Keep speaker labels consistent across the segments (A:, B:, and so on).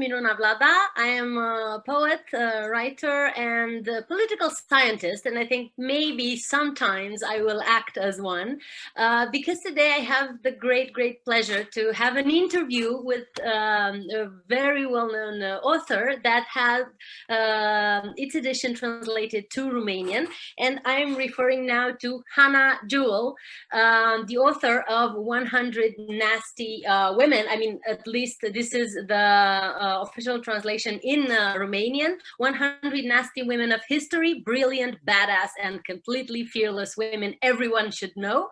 A: Miruna Vlada. I am a poet, writer, and a political scientist, and I think maybe sometimes I will act as one, because today I have the great pleasure to have an interview with a very well-known author that has its edition translated to Romanian, and I'm referring now to Hannah Jewell, the author of 100 Nasty Women. I mean, at least this is the official translation in Romanian. 100 Nasty Women of History, brilliant, badass, and completely fearless women everyone should know.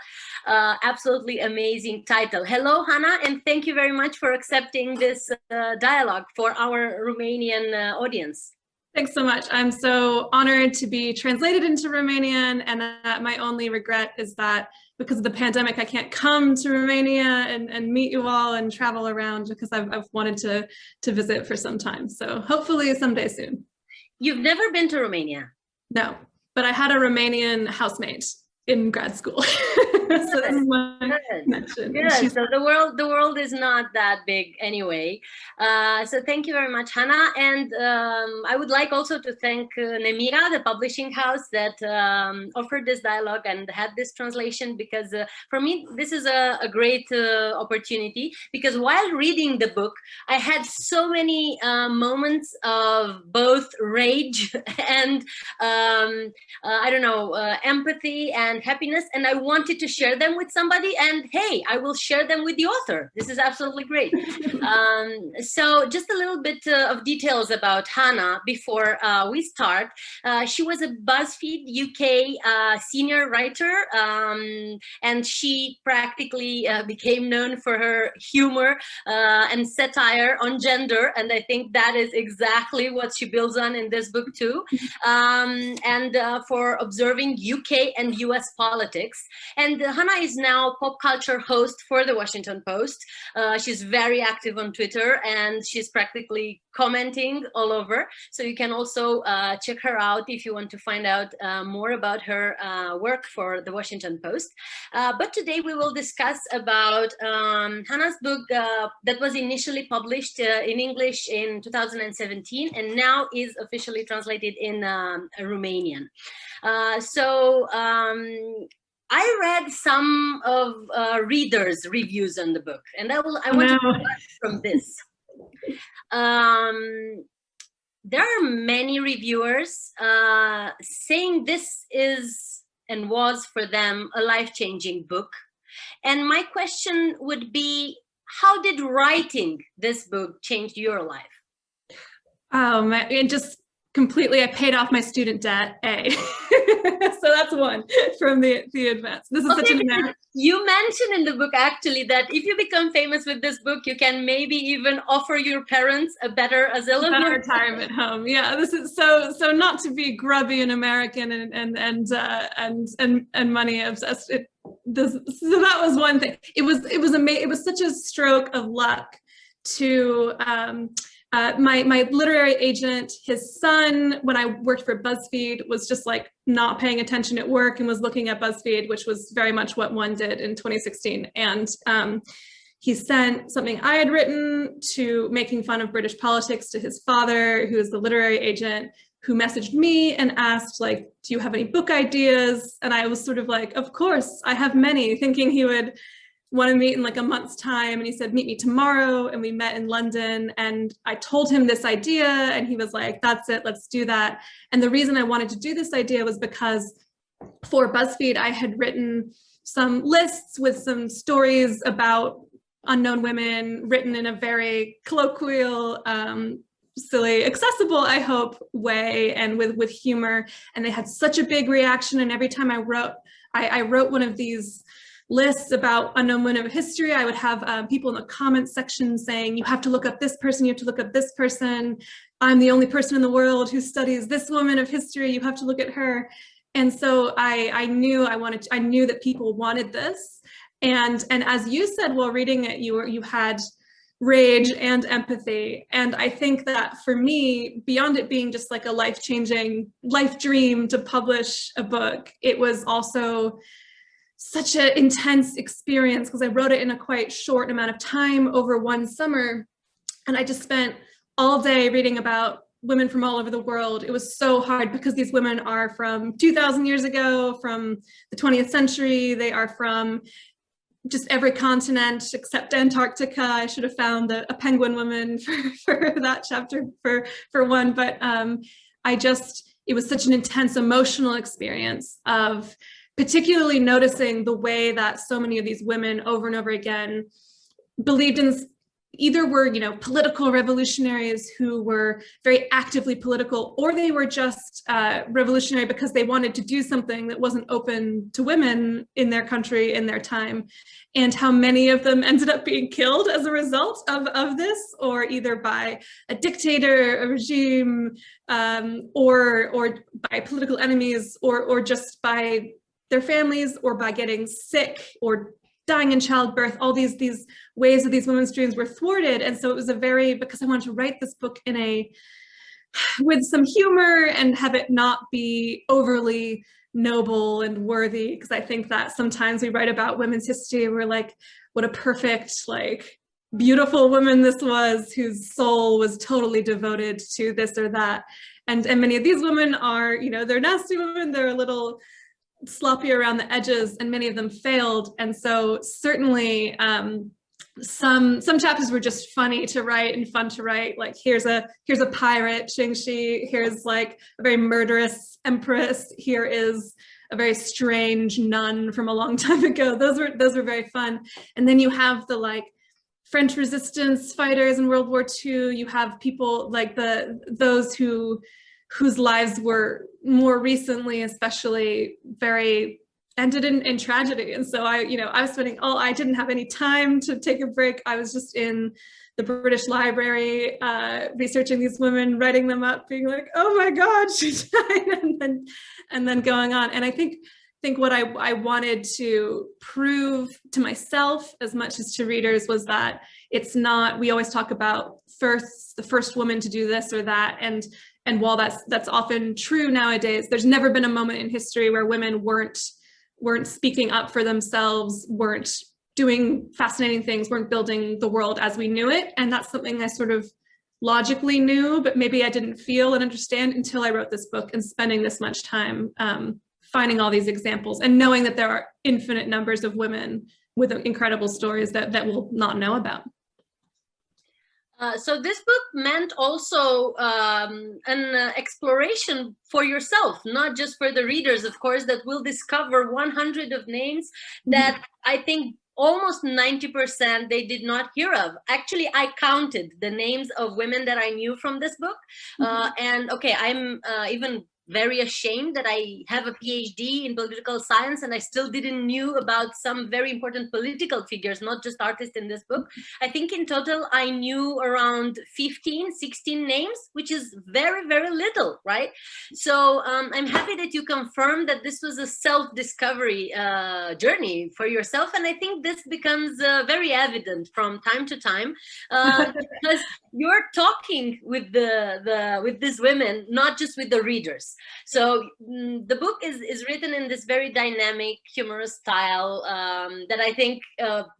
A: Absolutely amazing title. Hello, Hannah, and thank you very much for accepting this dialogue for our Romanian audience.
B: Thanks so much. I'm so honored to be translated into Romanian, and my only regret is that because of the pandemic, I can't come to Romania and meet you all and travel around, because I've wanted to visit for some time. So hopefully someday soon.
A: You've never been to Romania?
B: No, but I had a Romanian housemate in grad school. So this is my connection.
A: Good. So the world is not that big anyway. So thank you very much, Hannah. And I would like also to thank Nemira, the publishing house that offered this dialogue and had this translation, because for me, this is a great opportunity, because while reading the book, I had so many moments of both rage and I don't know, empathy and happiness, and I wanted to share them with somebody, and hey, I will share them with the author. This is absolutely great. So just a little bit of details about Hannah before we start. She was a BuzzFeed UK senior writer, and she practically became known for her humor and satire on gender, and I think that is exactly what she builds on in this book too, and for observing UK and US politics. And Hannah is now pop culture host for the Washington Post. She's very active on Twitter, and she's practically commenting all over. So you can also check her out if you want to find out more about her work for the Washington Post. But today we will discuss about Hannah's book that was initially published in English in 2017 and now is officially translated in Romanian. I read some of readers' reviews on the book, and I want to start from this. There are many reviewers saying this is and was for them a life-changing book. And my question would be, how did writing this book change your life?
B: Oh, it just completely, I paid off my student debt, so that's one from the advance. This is such an American.
A: You mentioned in the book actually that if you become famous with this book, you can maybe even offer your parents a better asylum,
B: a retirement home. Yeah, this is so not to be grubby and American and money obsessed. So that was one thing. It was amazing. It was such a stroke of luck to. My literary agent, his son, when I worked for BuzzFeed, was just like not paying attention at work and was looking at BuzzFeed, which was very much what one did in 2016. And he sent something I had written to making fun of British politics to his father, who is the literary agent, who messaged me and asked, like, do you have any book ideas? And I was sort of like, of course, I have many, thinking he would want to meet in like a month's time. And he said, meet me tomorrow. And we met in London, and I told him this idea, and he was like, that's it, let's do that. And the reason I wanted to do this idea was because for BuzzFeed, I had written some lists with some stories about unknown women, written in a very colloquial, silly, accessible, I hope, way, and with humor. And they had such a big reaction. And every time I wrote one of these lists about unknown women of history, I would have people in the comments section saying, you have to look up this person, you have to look up this person. I'm the only person in the world who studies this woman of history, you have to look at her. And so I knew that people wanted this. And as you said while reading it, you had rage and empathy. And I think that for me, beyond it being just like a life-changing life dream to publish a book, it was also such an intense experience because I wrote it in a quite short amount of time over one summer. And I just spent all day reading about women from all over the world. It was so hard because these women are from 2,000 years ago, from the 20th century. They are from just every continent except Antarctica. I should have found a penguin woman for that chapter for one, but it was such an intense emotional experience of particularly noticing the way that so many of these women over and over again believed in, either were, you know, political revolutionaries who were very actively political, or they were just revolutionary because they wanted to do something that wasn't open to women in their country, in their time, and how many of them ended up being killed as a result of this, or either by a dictator, a regime, or by political enemies, or just by their families, or by getting sick or dying in childbirth. All these ways that these women's dreams were thwarted. And so it was because I wanted to write this book with some humor and have it not be overly noble and worthy, because I think that sometimes we write about women's history, we're like, what a perfect, like, beautiful woman this was, whose soul was totally devoted to this or that. And many of these women are, you know, they're nasty women, they're a little sloppy around the edges, and many of them failed. And so certainly some chapters were just funny to write and fun to write. Like here's a pirate, Xingxi, here's like a very murderous empress, here is a very strange nun from a long time ago. Those were very fun. And then you have the like French resistance fighters in World War II. You have people like those whose lives were more recently, especially, very ended in tragedy. And so I was I didn't have any time to take a break. I was just in the British Library, researching these women, writing them up, being like, oh my God, she died, and then going on. And I think what I wanted to prove to myself as much as to readers was that it's not, we always talk about the first woman to do this or that, and while that's often true nowadays, there's never been a moment in history where women weren't speaking up for themselves, weren't doing fascinating things, weren't building the world as we knew it. And that's something I sort of logically knew, but maybe I didn't feel and understand until I wrote this book and spending this much time finding all these examples and knowing that there are infinite numbers of women with incredible stories that we'll not know about.
A: So this book meant also an exploration for yourself, not just for the readers, of course, that will discover 100 of names that I think almost 90% they did not hear of. Actually, I counted the names of women that I knew from this book. And okay, I'm even very ashamed that I have a PhD in political science and I still didn't knew about some very important political figures, not just artists in this book. I think in total I knew around 15, 16 names, which is very, very little, right? So I'm happy that you confirmed that this was a self-discovery journey for yourself. And I think this becomes very evident from time to time because you're talking with with these women, not just with the readers. So the book is written in this very dynamic, humorous style that I think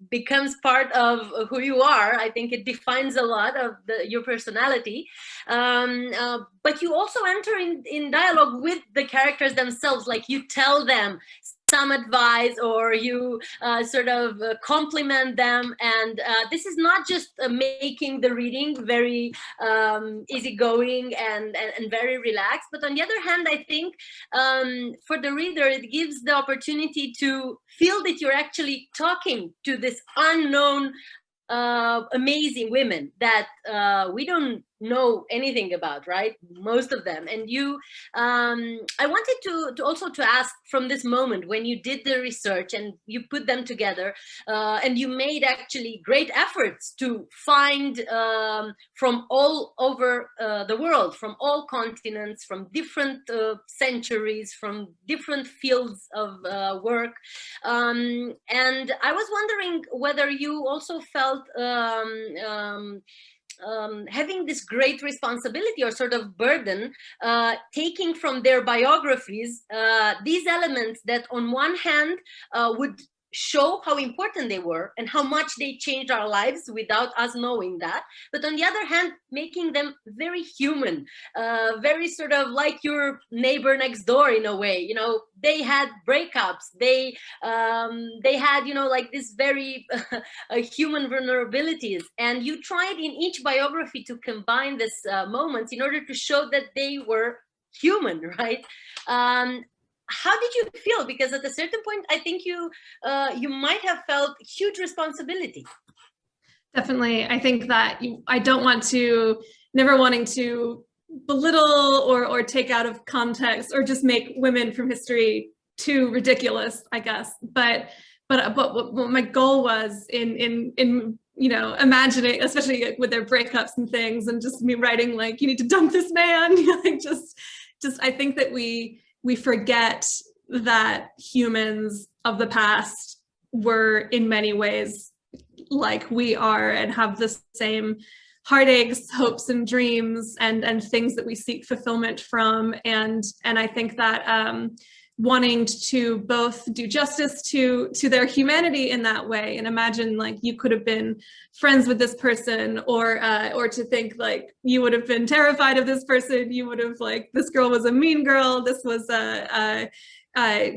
A: becomes part of who you are. I think it defines a lot of your personality. But you also enter in dialogue with the characters themselves, like you tell them some advice or you sort of compliment them, and this is not just making the reading very easygoing and very relaxed, but on the other hand, I think for the reader it gives the opportunity to feel that you're actually talking to this unknown amazing women that we don't know anything about, right? Most of them. And you I wanted to also to ask, from this moment when you did the research and you put them together and you made actually great efforts to find from all over the world, from all continents, from different centuries, from different fields of work, and I was wondering whether you also felt having this great responsibility or sort of burden, taking from their biographies these elements that on one hand would show how important they were and how much they changed our lives without us knowing that. But on the other hand, making them very human, very sort of like your neighbor next door in a way. You know, they had breakups, they had, you know, like this very human vulnerabilities, and you tried in each biography to combine this moments in order to show that they were human, right? How did you feel? Because at a certain point, I think you might have felt huge responsibility.
B: Definitely. I think that I don't want to, never wanting to belittle or take out of context or just make women from history too ridiculous, I guess. But what my goal was in you know, imagining, especially with their breakups and things, and just me writing like, you need to dump this man, like just I think that we forget that humans of the past were in many ways like we are and have the same heartaches, hopes and dreams and things that we seek fulfillment from. And I think that wanting to both do justice to their humanity in that way, and imagine like you could have been friends with this person, or to think like you would have been terrified of this person, you would have like, this girl was a mean girl, this was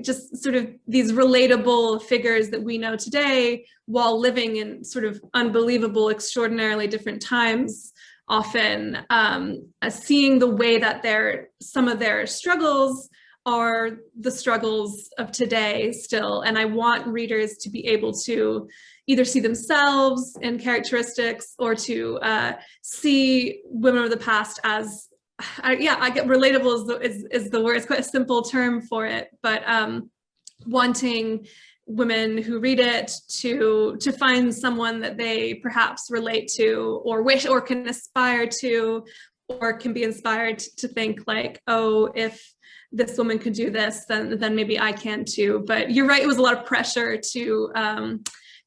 B: just sort of these relatable figures that we know today while living in sort of unbelievable, extraordinarily different times, often seeing the way that some of their struggles are the struggles of today still. And I want readers to be able to either see themselves in characteristics, or to see women of the past as, I get relatable is the word. It's quite a simple term for it, but wanting women who read it to find someone that they perhaps relate to, or wish, or can aspire to, or can be inspired to think like, oh, if this woman could do this, then maybe I can too. But you're right, it was a lot of pressure to,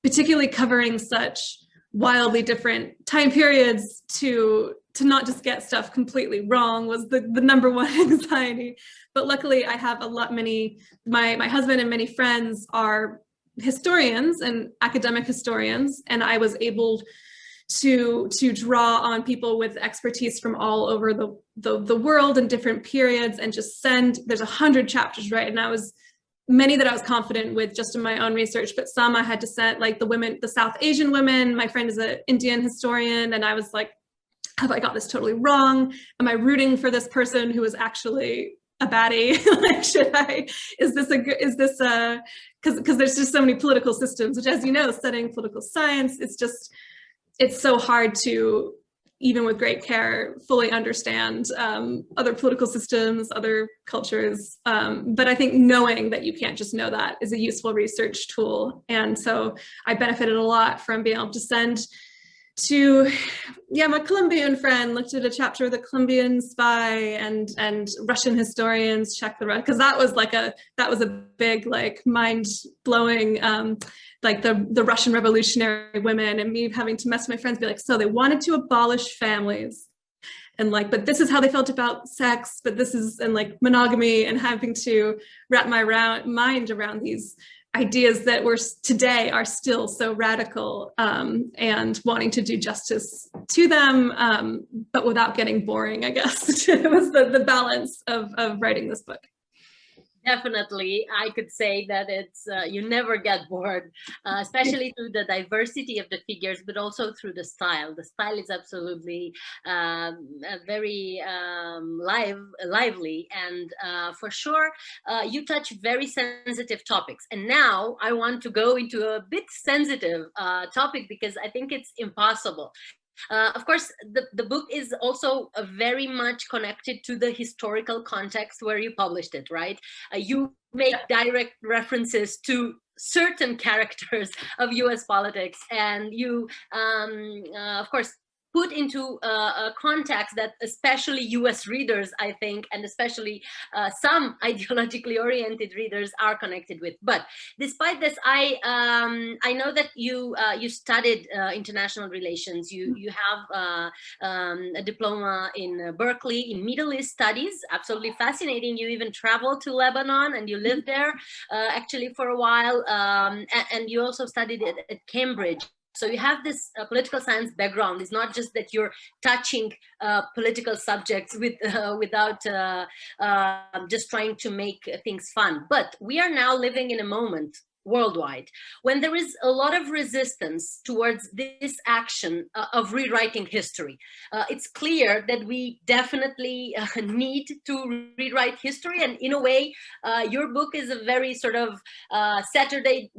B: particularly covering such wildly different time periods, to not just get stuff completely wrong was the number one anxiety. But luckily I have my husband and many friends are historians and academic historians, and I was able to draw on people with expertise from all over the world and different periods, and just there's 100 chapters, right? And many that I was confident with just in my own research, but some I had to send, like the South Asian women. My friend is an Indian historian, and I was like, have I got this totally wrong? Am I rooting for this person who is actually a baddie? Like, because there's just so many political systems, which, as you know, studying political science, it's so hard to, even with great care, fully understand other political systems, other cultures. But I think knowing that you can't just know that is a useful research tool. And so I benefited a lot from being able to send to, my Colombian friend looked at a chapter of the Colombian Spy, and Russian historians check the, because that was a big, like, mind-blowing, like the Russian revolutionary women, and me having to mess with my friends, be like, so they wanted to abolish families, and like, but this is how they felt about sex, but this is, and like monogamy, and having to wrap my mind around these ideas that today are still so radical, and wanting to do justice to them, but without getting boring, I guess. It was the balance of writing this book.
A: Definitely, I could say that it's you never get bored, especially through the diversity of the figures, but also through the style. The style is absolutely very lively, and for sure, you touch very sensitive topics. And now I want to go into a bit sensitive topic, because I think it's impossible. Of course, the book is also very much connected to the historical context where you published it, right? You make direct references to certain characters of US politics, and you, of course, put into a context that especially US readers, I think, and especially some ideologically oriented readers are connected with. But despite this, I know that you studied international relations. You have a diploma in Berkeley in Middle East Studies. Absolutely fascinating. You even traveled to Lebanon and you lived there actually for a while, and you also studied at Cambridge. So you have this political science background. It's not just that you're touching political subjects without just trying to make things fun. But we are now living in a moment worldwide when there is a lot of resistance towards this action of rewriting history. It's clear that we definitely need to rewrite history, and in a way your book is a very sort of Saturday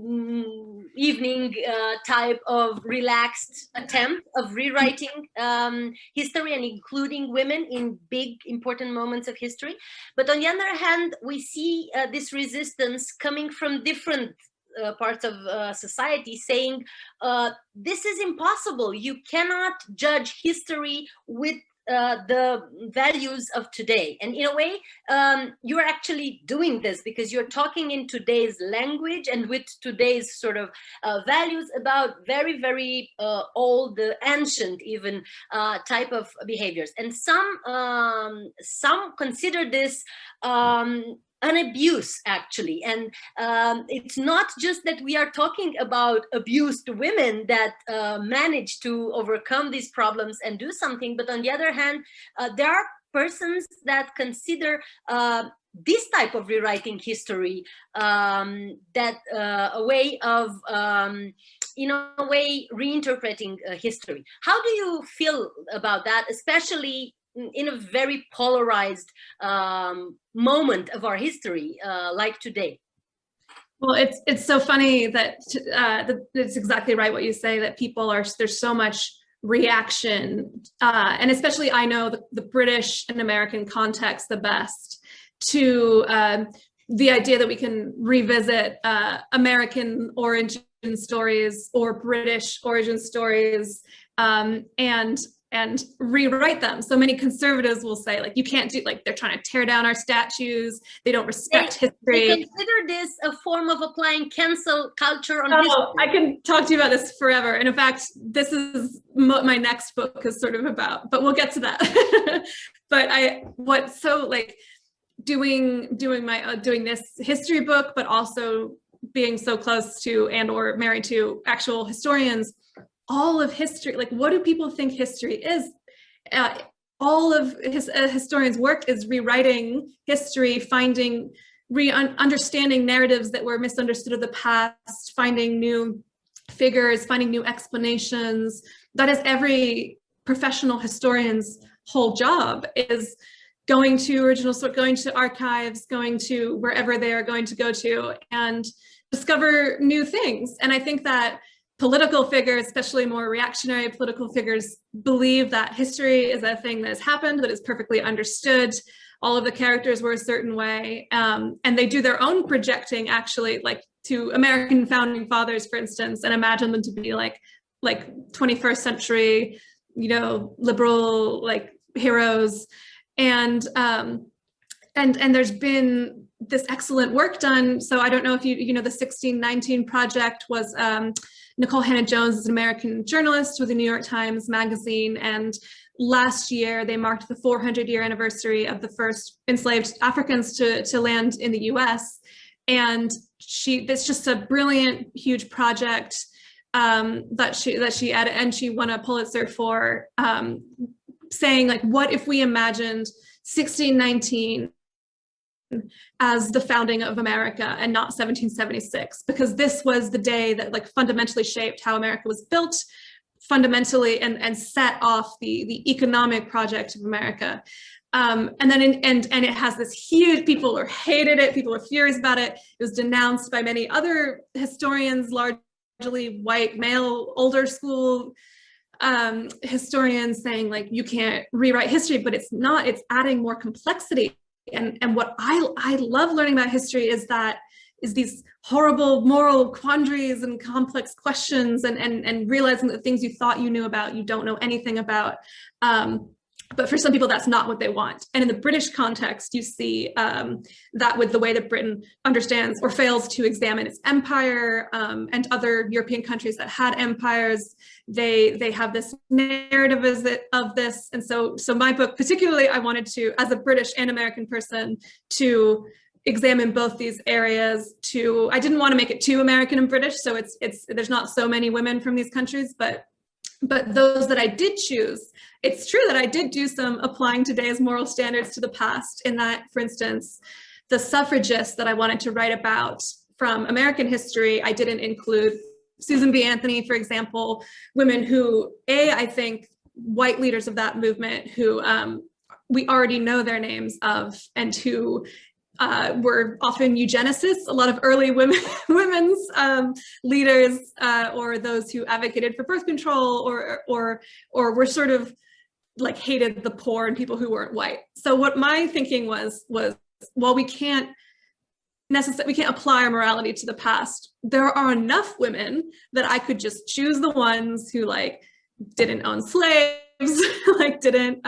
A: evening type of relaxed attempt of rewriting history and including women in big important moments of history. But on the other hand, we see this resistance coming from different parts of society saying this is impossible. You cannot judge history with the values of today. And in a way, you're actually doing this because you're talking in today's language and with today's sort of values about very, very old, ancient even type of behaviors. And some consider this an abuse, actually. And it's not just that we are talking about abused women that manage to overcome these problems and do something, but on the other hand, there are persons that consider this type of rewriting history that a way of in a way reinterpreting history. How do you feel about that, especially in a very polarized moment of our history like today?
B: Well, it's so funny that it's exactly right what you say, that people are, there's so much reaction, and especially I know the British and American context the best to the idea that we can revisit American origin stories or British origin stories and rewrite them. So many conservatives will say, like, you can't do, like, they're trying to tear down our statues. They don't respect history.
A: They consider this a form of applying cancel culture on history.
B: I can talk to you about this forever. And in fact, this is my next book is sort of about, but we'll get to that. But what's so like doing this history book, but also being so close to and or married to actual historians, all of history, like, what do people think history is? All of historians' work is rewriting history, understanding narratives that were misunderstood of the past, finding new figures, finding new explanations. That is every professional historian's whole job, is going to original source, going to archives, going to wherever they are going to go to and discover new things. And I think that political figures, especially more reactionary political figures, believe that history is a thing that has happened, that is perfectly understood. All of the characters were a certain way. And they do their own projecting, actually, like to American founding fathers, for instance, and imagine them to be like 21st century, liberal, like, heroes. And there's been this excellent work done. So I don't know if the 1619 Project was, Nicole Hannah-Jones is an American journalist with the New York Times Magazine, and last year they marked the 400-year anniversary of the first enslaved Africans to land in the U.S. And it's just a brilliant, huge project that she added, and she won a Pulitzer for saying, like, what if we imagined 1619 as the founding of America and not 1776, because this was the day that, like, fundamentally shaped how America was built, fundamentally, and set off the economic project of America. And then and it has this huge, people hated it, people were furious about it. It was denounced by many other historians, largely white, male, older school historians, saying, like, you can't rewrite history, but it's adding more complexity. And what I love learning about history is these horrible moral quandaries and complex questions, and realizing that things you thought you knew about, you don't know anything about. But for some people, that's not what they want. And in the British context, you see that with the way that Britain understands or fails to examine its empire, and other European countries that had empires, they have this narrative of this. And so my book, particularly, I wanted to, as a British and American person, to examine both these areas. I didn't want to make it too American and British, so there's not so many women from these countries, but those that I did choose, it's true that I did do some applying today's moral standards to the past, in that, for instance, the suffragists that I wanted to write about from American history, I didn't include Susan B. Anthony, for example, women who, I think white leaders of that movement who we already know their names of, and who were often eugenicists. A lot of early women's leaders, or those who advocated for birth control, or were sort of like hated the poor and people who weren't white. So what my thinking was, well, we can't apply our morality to the past. There are enough women that I could just choose the ones who like didn't own slaves, like didn't,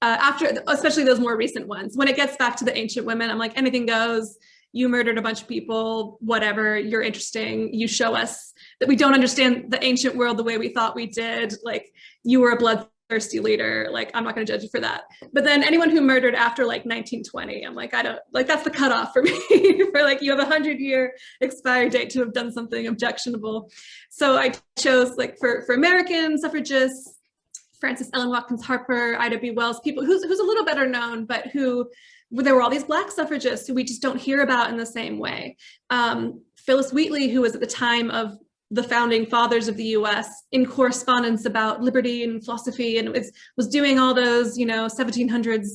B: after, especially those more recent ones. When it gets back to the ancient women, I'm like, anything goes. You murdered a bunch of people, whatever, you're interesting. You show us that we don't understand the ancient world the way we thought we did. Like, you were a bloodthirsty leader. Like, I'm not gonna judge you for that. But then anyone who murdered after like 1920, I'm like, I don't, like, that's the cutoff for me. For like, you have a 100-year expiry date to have done something objectionable. So I chose, like, for American suffragists, Frances Ellen Watkins Harper, Ida B. Wells, people who's a little better known, but who, there were all these Black suffragists who we just don't hear about in the same way. Phyllis Wheatley, who was at the time of the founding fathers of the US, in correspondence about liberty and philosophy, and was doing all those, 1700s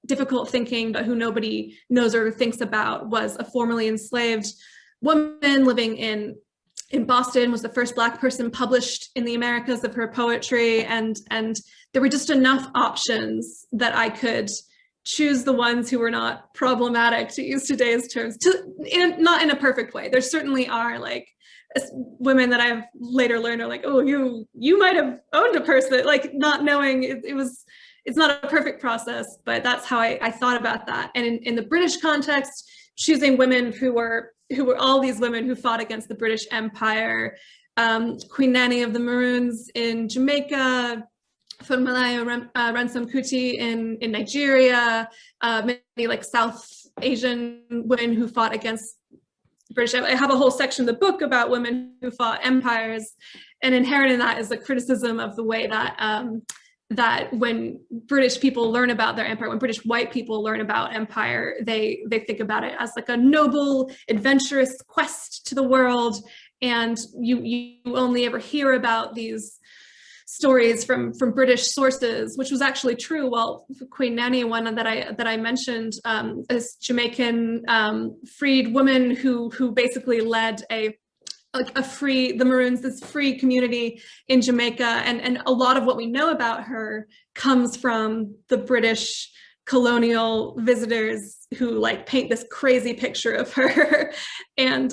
B: difficult thinking, but who nobody knows or thinks about, was a formerly enslaved woman living in Boston, was the first Black person published in the Americas of her poetry, and there were just enough options that I could choose the ones who were not problematic, to use today's terms, not in a perfect way. There certainly are, like, women that I've later learned are like, oh, you might have owned a person, like, not knowing it's not a perfect process, but that's how I thought about that. And in the British context, choosing women who were all these women who fought against the British Empire, Queen Nanny of the Maroons in Jamaica, Funmilayo Ransome Kuti in Nigeria, many like South Asian women who fought against British. I have a whole section in the book about women who fought empires, and inherent in that is the criticism of the way that that when British people learn about their empire, when British white people learn about empire, they think about it as like a noble, adventurous quest to the world, and you only ever hear about these stories from British sources, which was actually true. Well, Queen Nanny, one that I mentioned, this Jamaican freed woman who basically led the Maroons, this free community in Jamaica, and a lot of what we know about her comes from the British colonial visitors who like paint this crazy picture of her, and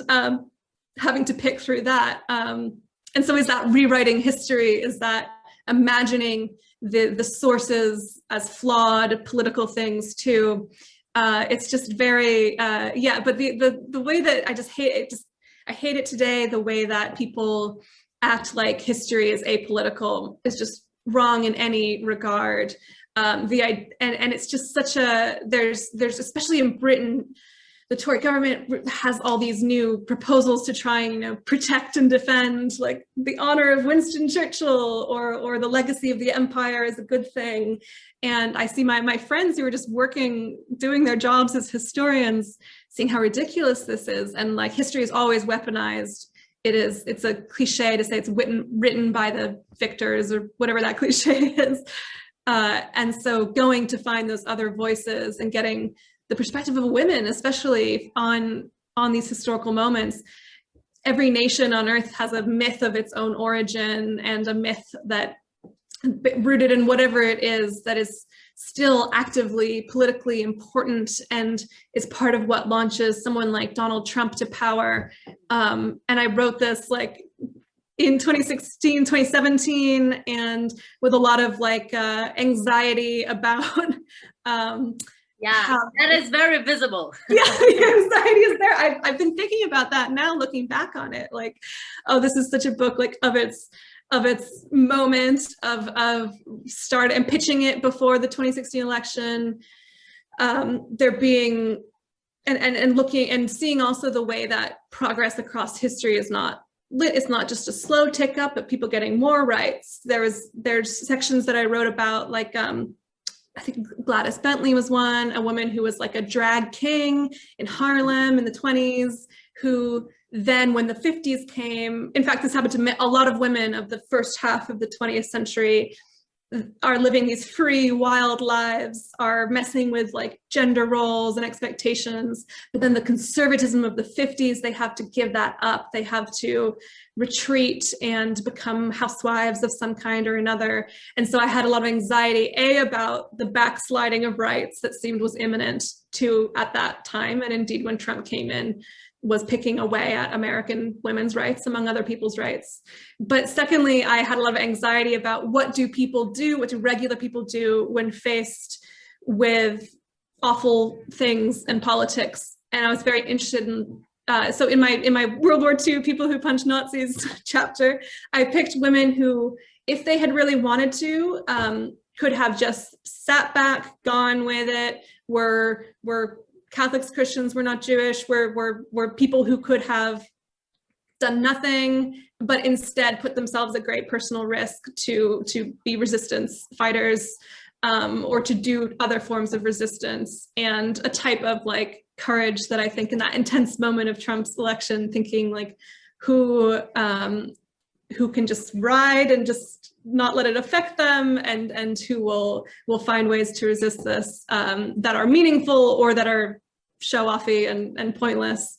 B: having to pick through that. And so is that rewriting history? Is that imagining the sources as flawed political things too? It's just very, yeah, but the way that I just hate it, I hate it today, the way that people act like history is apolitical is just wrong in any regard. And it's just such a, there's especially in Britain, the Tory government has all these new proposals to try and, protect and defend, like the honor of Winston Churchill, or the legacy of the empire is a good thing. And I see my friends who are just doing their jobs as historians, seeing how ridiculous this is. And like, history is always weaponized. It's a cliche to say it's written by the victors, or whatever that cliche is. And so going to find those other voices and getting the perspective of women, especially on these historical moments. Every nation on earth has a myth of its own origin, and a myth that rooted in whatever it is that is still actively politically important and is part of what launches someone like Donald Trump to power. And I wrote this like in 2016, 2017, and with a lot of like anxiety about
A: that is very visible.
B: Yeah, the anxiety is there. I've been thinking about that now, looking back on it, like, oh, this is such a book like of its moment of start and pitching it before the 2016 election. There being and looking and seeing also the way that progress across history is not it's not just a slow tick up, but people getting more rights. There's sections that I wrote about, like I think Gladys Bentley was one, a woman who was like a drag king in Harlem in the 20s, who then when the 50s came, in fact, this happened to a lot of women of the first half of the 20th century, are living these free, wild lives, are messing with like gender roles and expectations. But then the conservatism of the 50s, they have to give that up. They have to retreat and become housewives of some kind or another. And so I had a lot of anxiety, about the backsliding of rights that seemed was imminent at that time. And indeed, when Trump came in, was picking away at American women's rights, among other people's rights. But secondly, I had a lot of anxiety about what do regular people do when faced with awful things in politics. And I was very interested in, so in my World War II People Who Punch Nazis chapter, I picked women who, if they had really wanted to, could have just sat back, gone with it, were Catholics, Christians, were not Jewish, were people who could have done nothing, but instead put themselves at great personal risk to be resistance fighters, or to do other forms of resistance, and a type of like courage that I think in that intense moment of Trump's election, thinking like who can just ride and just not let it affect them, and who will find ways to resist this that are meaningful or that are show-offy and pointless.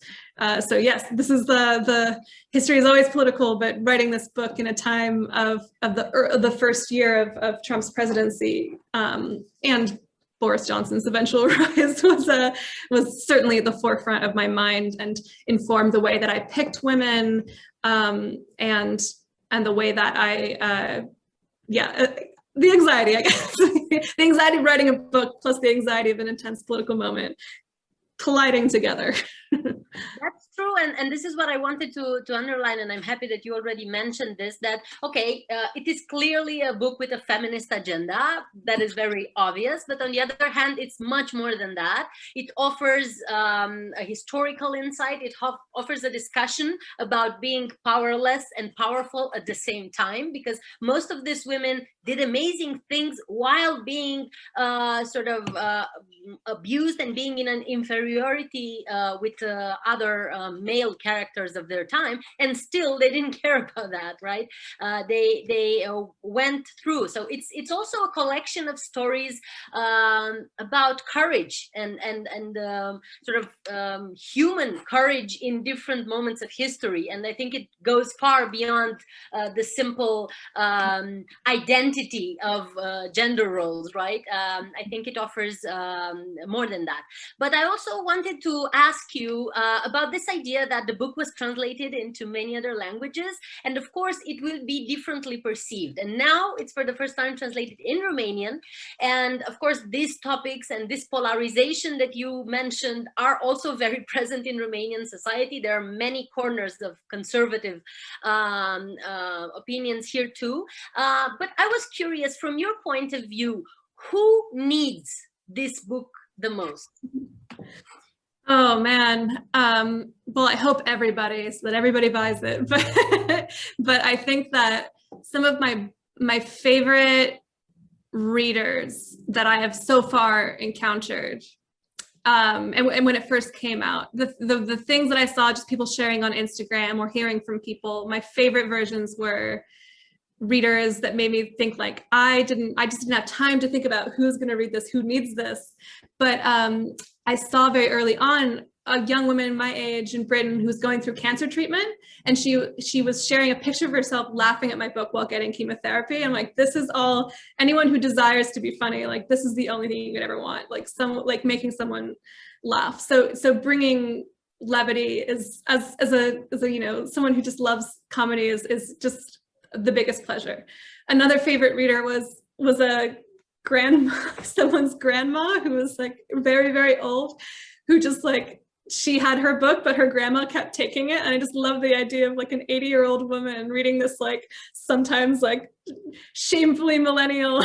B: So yes, this is the history is always political, but writing this book in a time of the first year of Trump's presidency, and Boris Johnson's eventual rise was certainly at the forefront of my mind and informed the way that I picked women, and the way that the anxiety, I guess, the anxiety of writing a book plus the anxiety of an intense political moment colliding together.
A: That's true, and this is what I wanted to underline, and I'm happy that you already mentioned this, that, okay, it is clearly a book with a feminist agenda, that is very obvious, but on the other hand, it's much more than that. It offers a historical insight, it offers a discussion about being powerless and powerful at the same time, because most of these women did amazing things while being abused and being in an inferiority with other male characters of their time, and still they didn't care about that, right? They went through. So it's also a collection of stories about courage and human courage in different moments of history, and I think it goes far beyond the simple identity of gender roles, right? I think it offers more than that. But I also wanted to ask you about this idea that the book was translated into many other languages, and of course it will be differently perceived. And now it's for the first time translated in Romanian, and of course these topics and this polarization that you mentioned are also very present in Romanian society. There are many corners of conservative opinions here too. But I was curious, from your point of view, who needs this book the most?
B: Oh man, well, I hope everybody, so that everybody buys it. But I think that some of my favorite readers that I have so far encountered, and when it first came out, the things that I saw, just people sharing on Instagram or hearing from people, my favorite versions were readers that made me think like, I just didn't have time to think about who's going to read this, who needs this. But I saw very early on a young woman my age in Britain who's going through cancer treatment, and she was sharing a picture of herself laughing at my book while getting chemotherapy. I'm like, this is all, anyone who desires to be funny, like this is the only thing you could ever want, like making someone laugh. So bringing levity is as a you know, someone who just loves comedy is just the biggest pleasure. Another favorite reader was a grandma, someone's grandma who was like very, very old, who just like, she had her book, but her grandma kept taking it. And I just love the idea of like an 80-year-old woman reading this, like sometimes like shamefully millennial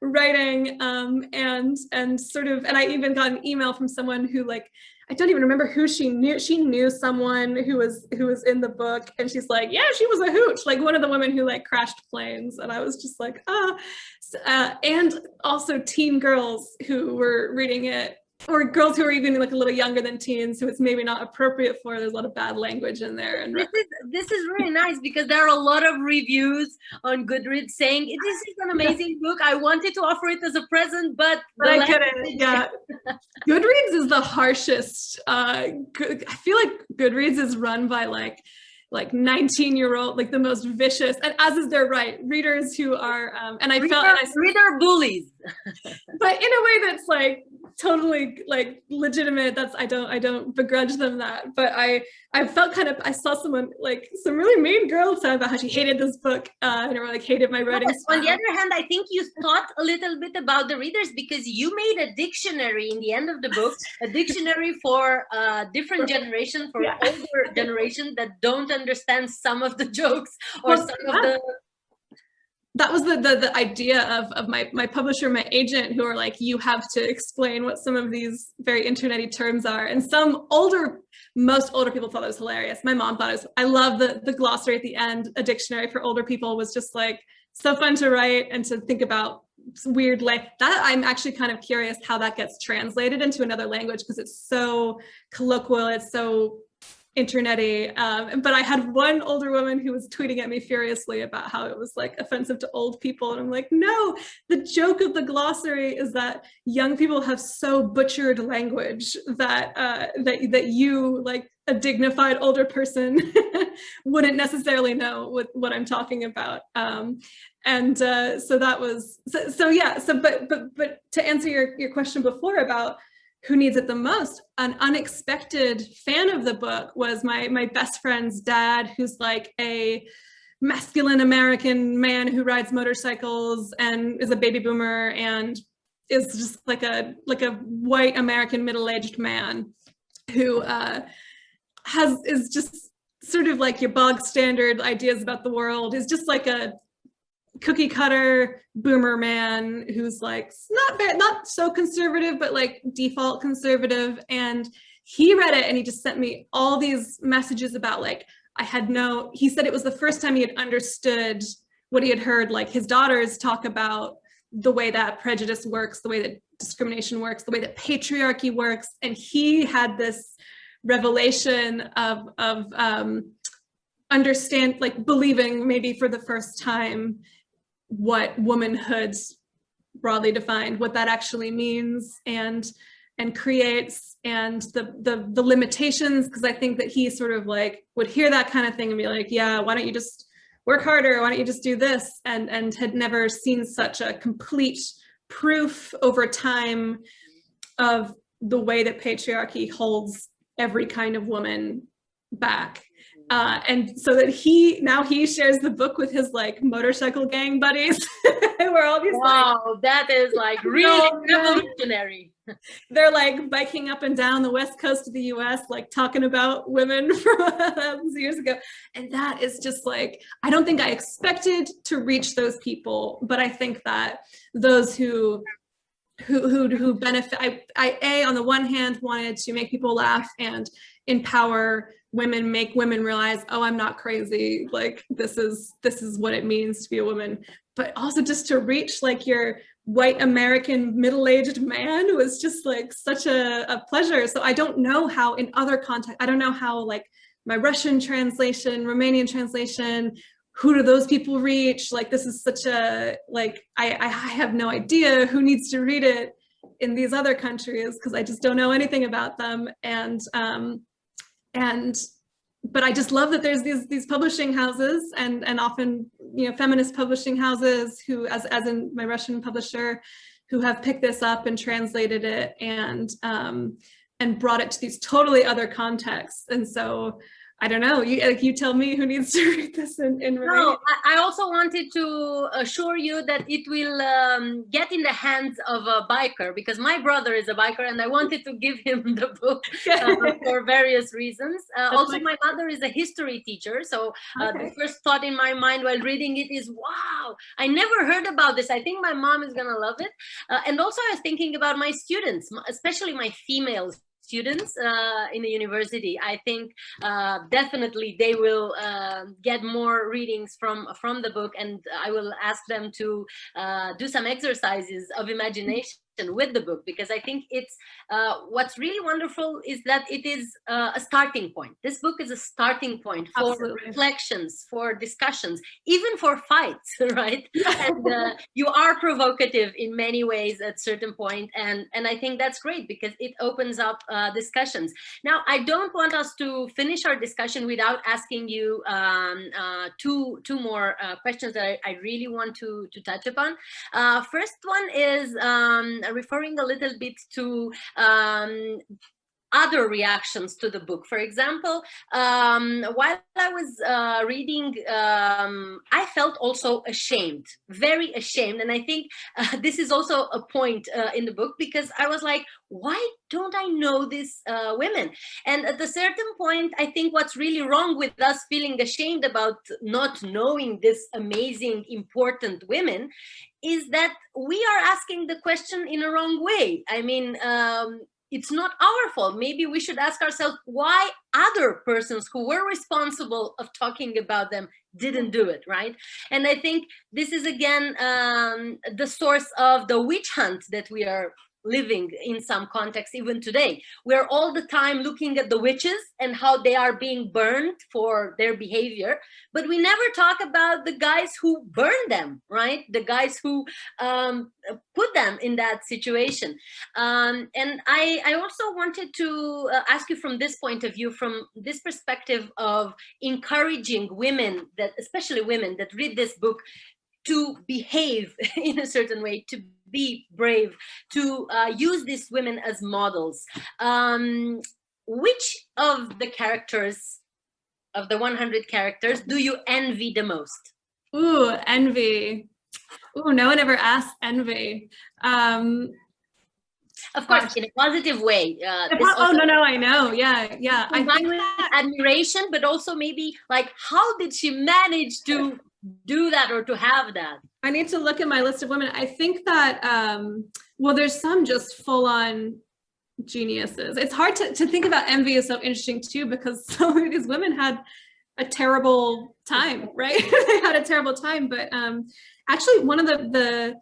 B: writing, and sort of, and I even got an email from someone who, like, I don't even remember who she knew. She knew someone who was in the book, and she's like, yeah, she was a hooch, like one of the women who like crashed planes. And I was just like, and also teen girls who were reading it, or girls who are even like a little younger than teens, who it's maybe not appropriate for. There's a lot of bad language in there. And
A: this is really nice, because there are a lot of reviews on Goodreads saying this is an amazing book. I wanted to offer it as a present, but
B: I couldn't. Yeah, Goodreads is the harshest. I feel like Goodreads is run by like 19-year-old, like the most vicious, and as is their right, readers who are reader bullies, but in a way that's like totally like legitimate. That's I don't begrudge them that, but I felt kind of, I saw someone, like some really mean girl talking about how she hated this book, and like hated my writing style.
A: On the other hand, I think you thought a little bit about the readers, because you made a dictionary in the end of the book, a dictionary for different generation, for older generation that don't understand some of the jokes or some of the.
B: That was the idea of my publisher, my agent, who are like, you have to explain what some of these very internety terms are. And most older people thought it was hilarious. My mom thought it was, I love the glossary at the end. A dictionary for older people was just like so fun to write and to think about weird life. That I'm actually kind of curious how that gets translated into another language, because it's so colloquial, it's so internety, but I had one older woman who was tweeting at me furiously about how it was like offensive to old people, and I'm like, no, the joke of the glossary is that young people have so butchered language that that you, like a dignified older person, wouldn't necessarily know what I'm talking about. So that was but to answer your question before about who needs it the most, an unexpected fan of the book was my best friend's dad, who's like a masculine American man who rides motorcycles and is a baby boomer and is just like a white American middle-aged man who is just sort of like your bog standard ideas about the world, is just like a cookie cutter boomer man who's like not so conservative, but like default conservative. And he read it and he just sent me all these messages about like, he said it was the first time he had understood what he had heard, like his daughters talk about the way that prejudice works, the way that discrimination works, the way that patriarchy works. And he had this revelation of understand, like believing maybe for the first time what womanhood broadly defined, what that actually means and creates, and the limitations, because I think that he sort of like would hear that kind of thing and be like, yeah, why don't you just work harder, why don't you just do this, and had never seen such a complete proof over time of the way that patriarchy holds every kind of woman back. And so that he shares the book with his like motorcycle gang buddies. Where all these,
A: wow, that is like really revolutionary.
B: They're like biking up and down the west coast of the US, like talking about women from thousands of years ago. And that is just like, I don't think I expected to reach those people, but I think that those who benefit, I on the one hand wanted to make people laugh and empower women, make women realize, oh, I'm not crazy, like this is what it means to be a woman, but also just to reach like your white American middle-aged man was just like such a pleasure. So I don't know how in other contexts, I don't know how like my Russian translation, Romanian translation, who do those people reach? Like this is such a, like, I have no idea who needs to read it. in these other countries because I just don't know anything about them. But I just love that there's these publishing houses and often, you know, feminist publishing houses who, as in my Russian publisher, who have picked this up and translated it and brought it to these totally other contexts. And so I don't know, you tell me who needs to read this in Romania.
A: No, I also wanted to assure you that it will get in the hands of a biker, because my brother is a biker and I wanted to give him the book for various reasons. Also, my mother is a history teacher. So the first thought in my mind while reading it is, wow, I never heard about this. I think my mom is going to love it. And also I was thinking about my students, especially my female students in the university. I think definitely they will get more readings from the book, and I will ask them to do some exercises of imagination with the book, because I think it's what's really wonderful is that it is a starting point. This book is a starting point for reflections, for discussions, even for fights, right? And you are provocative in many ways at certain point, and I think that's great because it opens up discussions. Now, I don't want us to finish our discussion without asking you two more questions that I really want to touch upon. First one is referring a little bit to other reactions to the book. For example, while I was reading, I felt also ashamed, very ashamed. And I think this is also a point in the book, because I was like, why don't I know these women? And at a certain point, I think what's really wrong with us feeling ashamed about not knowing this amazing, important women is that we are asking the question in a wrong way. I mean, it's not our fault. Maybe we should ask ourselves why other persons who were responsible of talking about them didn't do it, right? And I think this is again the source of the witch hunt that we are living in some context even today. We're all the time looking at the witches and how they are being burned for their behavior, but we never talk about the guys who burned them, right? The guys who put them in that situation. And I also wanted to ask you from this point of view, from this perspective of encouraging women, that especially women that read this book, to behave in a certain way, to be brave, to use these women as models. Which of the characters, of the 100 characters, do you envy the most?
B: Ooh, envy. Ooh, no one ever asked envy.
A: Of course, in a positive way.
B: Oh, no, I know. Yeah. I think
A: that admiration, but also maybe like, how did she manage to do that or to have that?
B: I need to look at my list of women. I think that, well, there's some just full-on geniuses. It's hard to think about envy is so interesting too, because so many of these women had a terrible time, right? They had a terrible time, but actually one of the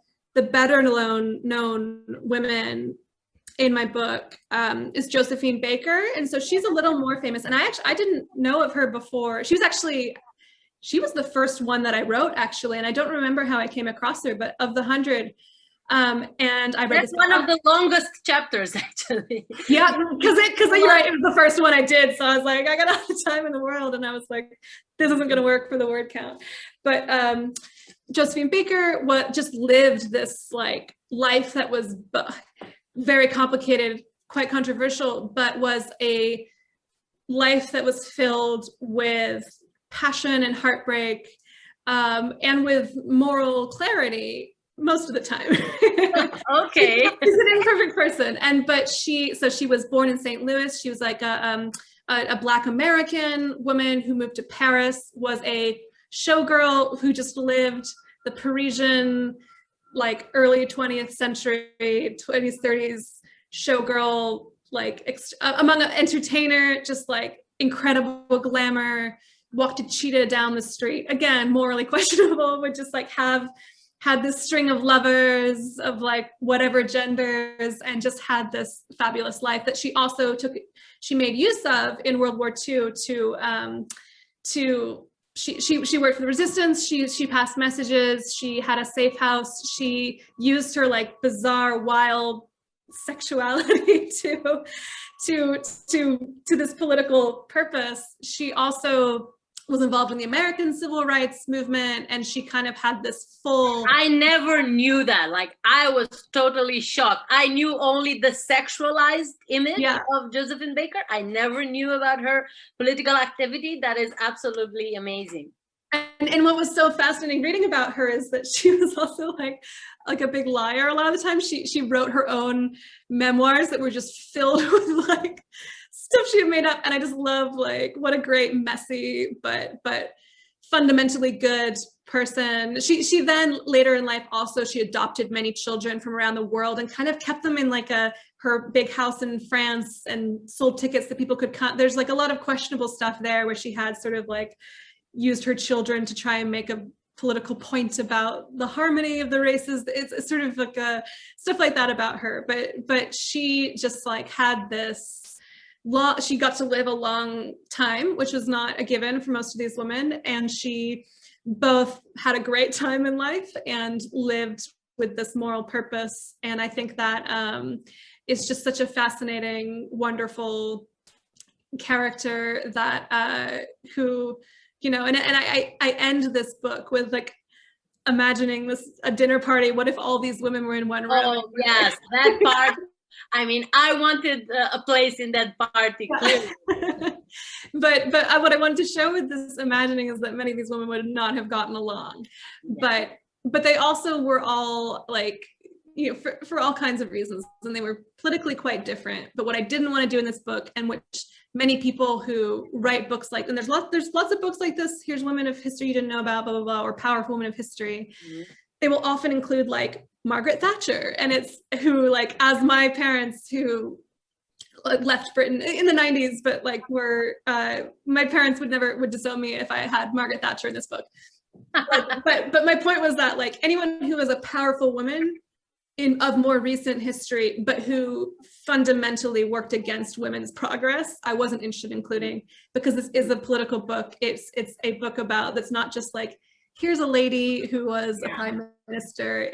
B: better known women in my book is Josephine Baker. And so she's a little more famous. And I didn't know of her before. She was the first one that I wrote, actually, and I don't remember how I came across her, but of the 100, and I read
A: That's one of the longest chapters, actually.
B: Yeah, because you're right, it was the first one I did, so I was like, I got all the time in the world, and I was like, this isn't going to work for the word count. But Josephine Baker just lived this like life that was very complicated, quite controversial, but was a life that was filled with passion and heartbreak, and with moral clarity most of the time.
A: Okay.
B: She's an imperfect person. But she was born in St. Louis. She was like a Black American woman who moved to Paris, was a showgirl who just lived the Parisian, like early 20th century, 20s, 30s showgirl, like among an entertainer, just like incredible glamour, walked a cheetah down the street. Again, morally questionable, would just like had this string of lovers of like whatever genders, and just had this fabulous life that she also she made use of in World War II she worked for the resistance. She passed messages. She had a safe house. She used her like bizarre, wild sexuality to this political purpose. She also was involved in the American civil rights movement, and she kind of had this full...
A: I never knew that. Like, I was totally shocked. I knew only the sexualized image of Josephine Baker. I never knew about her political activity. That is absolutely amazing.
B: And what was so fascinating reading about her is that she was also like a big liar. A lot of the time she wrote her own memoirs that were just filled with like stuff she had made up. And I just love like what a great messy but fundamentally good person. She then later in life also she adopted many children from around the world and kind of kept them in like her big house in France and sold tickets that people could come. There's like a lot of questionable stuff there where she had sort of like used her children to try and make a political point about the harmony of the races. It's sort of like stuff like that about her. But she just like had this she got to live a long time, which was not a given for most of these women. And she both had a great time in life and lived with this moral purpose. And I think that is just such a fascinating, wonderful character that who, you know, and I end this book with like imagining a dinner party. What if all these women were in one room?
A: Oh yes, that part. I mean, I wanted a place in that party, clearly.
B: but what I wanted to show with this imagining is that many of these women would not have gotten along. Yeah. But they also were all like, you know, for all kinds of reasons, and they were politically quite different. But what I didn't want to do in this book, and which many people who write books like, and there's lots of books like this, here's women of history you didn't know about, blah, blah, blah, or powerful women of history. Mm-hmm. They will often include like Margaret Thatcher, and it's who, like, as my parents who left Britain in the 90s, but like were, my parents would disown me if I had Margaret Thatcher in this book. But my point was that like anyone who is a powerful woman of more recent history, but who fundamentally worked against women's progress, I wasn't interested in including, because this is a political book. It's a book about, that's not just like, here's a lady who was a prime minister.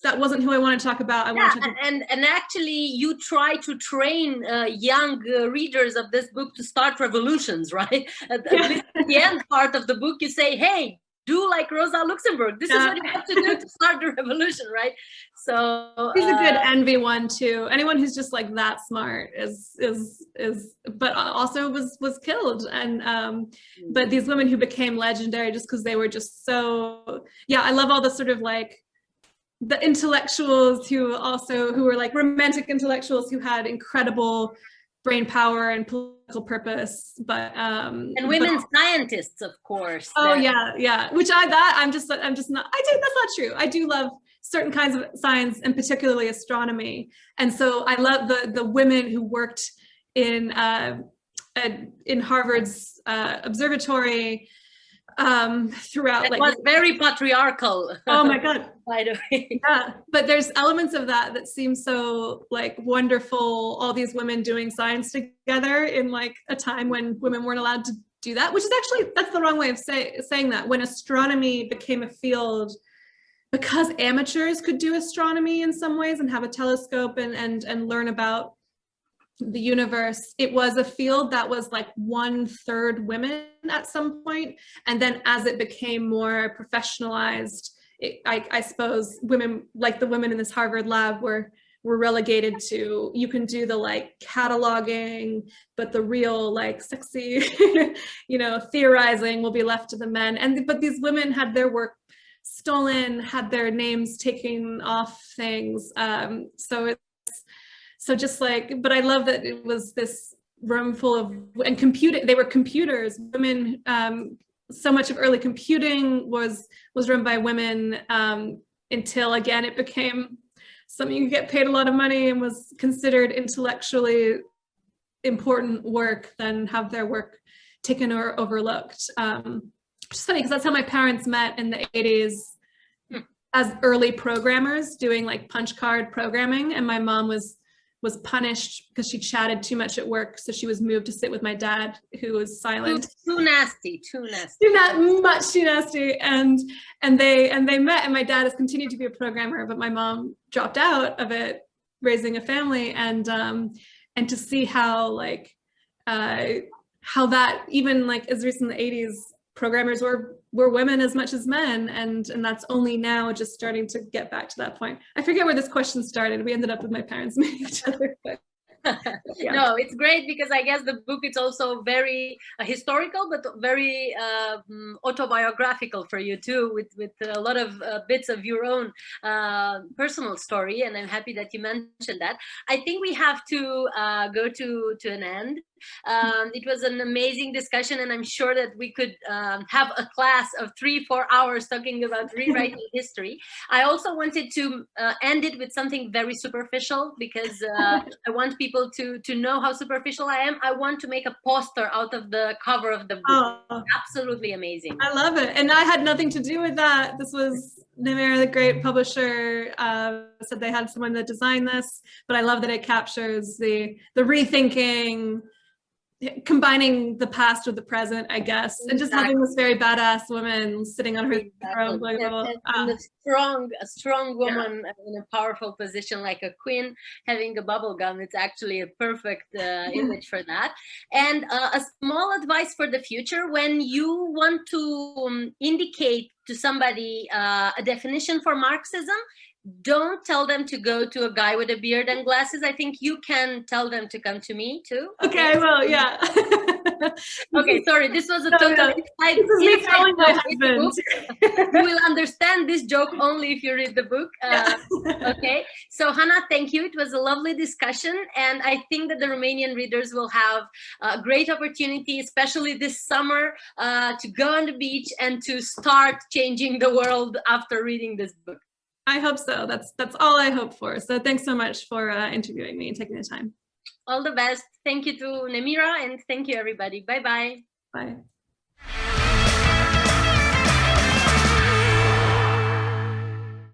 B: That wasn't who I wanted to talk about.
A: And actually you try to train young readers of this book to start revolutions, right? At the end part of the book, you say, hey, do like Rosa Luxemburg. This is what you have to do to start the revolution, right? So
B: he's a good envy one too. Anyone who's just like that smart is but also was killed. And but these women who became legendary just because they were just so, I love all the sort of like the intellectuals who were like romantic intellectuals who had incredible brain power and political purpose, but and
A: women scientists, of course.
B: Which I'm just not. That's not true. I do love certain kinds of science, and particularly astronomy. And so I love the women who worked in Harvard's observatory throughout.
A: It was very patriarchal.
B: Oh my God.
A: By the way.
B: Yeah, but there's elements of that seem so like wonderful. All these women doing science together in like a time when women weren't allowed to do that, which is actually, that's the wrong way of saying that. When astronomy became a field, because amateurs could do astronomy in some ways and have a telescope and learn about the universe, it was a field that was like 1/3 women at some point. And then as it became more professionalized, I suppose women, like the women in this Harvard lab, were relegated to, you can do the like cataloging, but the real like sexy, theorizing will be left to the men. But these women had their work stolen, had their names taken off things. But I love that it was this room full of, and computing, they were computers, women. So much of early computing was run by women until, again, it became something you could get paid a lot of money and was considered intellectually important work, then have their work taken or overlooked. Which is funny because that's how my parents met in the 80s as early programmers doing like punch card programming. And my mom was was punished because she chatted too much at work. So she was moved to sit with my dad, who was silent.
A: Too nasty.
B: Too nasty. And they met, and my dad has continued to be a programmer, but my mom dropped out of it, raising a family, and to see how like how that even like as recent in the 80s, programmers were women as much as men, and that's only now just starting to get back to that point. I forget where this question started. We ended up with my parents meeting each other. But, yeah.
A: No, it's great because I guess the book is also very historical, but very autobiographical for you too, with a lot of bits of your own personal story, and I'm happy that you mentioned that. I think we have to go to an end. It was an amazing discussion, and I'm sure that we could have a class of 3-4 hours talking about rewriting history. I also wanted to end it with something very superficial, because I want people to know how superficial I am. I want to make a poster out of the cover of the book.
B: Oh,
A: absolutely amazing.
B: I love it. And I had nothing to do with that. This was Nemira, the great publisher, said they had someone that designed this, but I love that it captures the rethinking, combining the past with the present, I guess, and just having this very badass woman sitting on her throne, like
A: and a strong woman in a powerful position like a queen having a bubble gum. It's actually a perfect image for that. And a small advice for the future: when you want to indicate to somebody a definition for Marxism, don't tell them to go to a guy with a beard and glasses. I think you can tell them to come to me too.
B: Okay, well, yeah.
A: Okay, sorry, this was a total inside joke. You will understand this joke only if you read the book. Okay, so Hannah, thank you. It was a lovely discussion, and I think that the Romanian readers will have a great opportunity, especially this summer, to go on the beach and to start changing the world after reading this book.
B: I hope so. That's all I hope for. So thanks so much for interviewing me and taking the time.
A: All the best. Thank you to Nemira, and thank you everybody. Bye-bye.
B: Bye.